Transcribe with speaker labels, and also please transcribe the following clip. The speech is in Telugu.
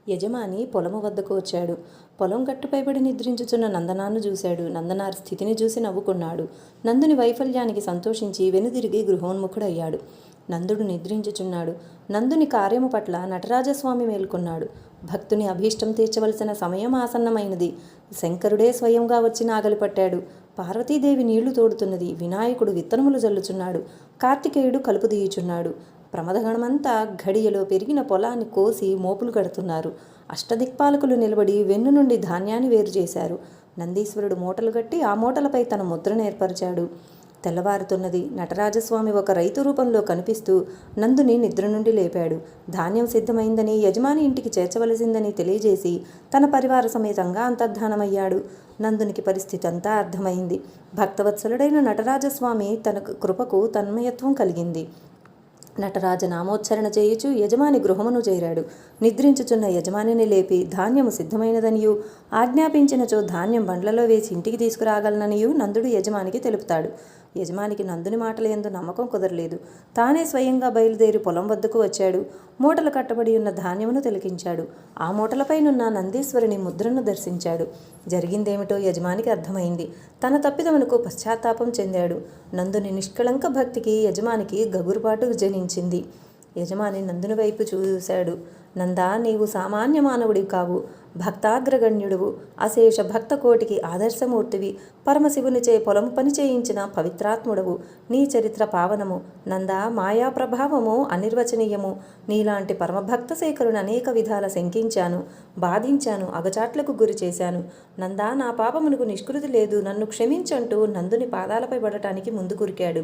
Speaker 1: యజమాని పొలము వద్దకు వచ్చాడు. పొలం గట్టుపైబడి నిద్రించుచున్న నందనాన్ని చూశాడు. నందనార్ స్థితిని చూసి నవ్వుకున్నాడు. నందుని వైఫల్యానికి సంతోషించి వెనుదిరిగి గృహోన్ముఖుడయ్యాడు. నందుడు నిద్రించుచున్నాడు. నందుని కార్యము పట్ల నటరాజస్వామి మేల్కొన్నాడు. భక్తుని అభీష్టం తీర్చవలసిన సమయం ఆసన్నమైనది. శంకరుడే స్వయంగా వచ్చి నాగలి పట్టాడు. పార్వతీదేవి నీళ్లు తోడుతున్నది. వినాయకుడు విత్తనములు జల్లుచున్నాడు. కార్తికేయుడు కలుపు తీయుచున్నాడు. ప్రమదగణమంతా ఘడియలో పెరిగిన పొలాన్ని కోసి మోపులు కడుతున్నారు. అష్టదిక్పాలకులు నిలబడి వెన్ను నుండి ధాన్యాన్ని వేరు చేశారు. నందీశ్వరుడు మూటలు కట్టి ఆ మూటలపై తన ముద్రను ఏర్పరిచాడు. తెల్లవారుతున్నది. నటరాజస్వామి ఒక రైతు రూపంలో కనిపిస్తూ నందుని నిద్ర నుండి లేపాడు. ధాన్యం సిద్ధమైందని, యజమాని ఇంటికి చేర్చవలసిందని తెలియజేసి తన పరివార సమేతంగా అంతర్ధానమయ్యాడు. నందునికి పరిస్థితి అంతా అర్థమైంది. భక్తవత్సలుడైన నటరాజస్వామి తన కృపకు తన్మయత్వం కలిగింది. నటరాజ నామోచ్చరణ చేయుచు యజమాని గృహమును చేరాడు. నిద్రించుచున్న యజమానిని లేపి ధాన్యము సిద్ధమైనదనియు, ఆజ్ఞాపించినచో ధాన్యం బండ్లలో వేసి ఇంటికి తీసుకురాగలననియు నందుడు యజమానికి తెలుపుతాడు. యజమానికి నందుని మాటల యందు నమ్మకం కుదరలేదు. తానే స్వయంగా బయలుదేరి పొలం వద్దకు వచ్చాడు. మూటలు కట్టబడి ఉన్న ధాన్యమును తిలకించాడు. ఆ మూటలపైనున్న నందీశ్వరుని ముద్రను దర్శించాడు. జరిగిందేమిటో యజమానికి అర్థమైంది. తన తప్పిదమునకు పశ్చాత్తాపం చెందాడు. నందుని నిష్కళంక భక్తికి యజమానికి గగురుపాటు జనించింది. యజమాని నందుని వైపు చూశాడు. నందా, నీవు సామాన్య మానవుడివి కావు. భక్తాగ్రగణ్యుడువు. అశేష భక్త కోటికి ఆదర్శమూర్తివి. పరమశివునిచే పొలము పని చేయించిన పవిత్రాత్ముడవు. నీ చరిత్ర పావనము. నందా, మాయా ప్రభావము అనిర్వచనీయము. నీలాంటి పరమభక్త శేఖరుని అనేక విధాల శంకించాను, బాధించాను, అగచాట్లకు గురి చేశాను. నందా, నా పాపమునకు నిష్కృతి లేదు, నన్ను క్షమించంటూ నందుని పాదాలపై పడటానికి ముందు కురికాడు.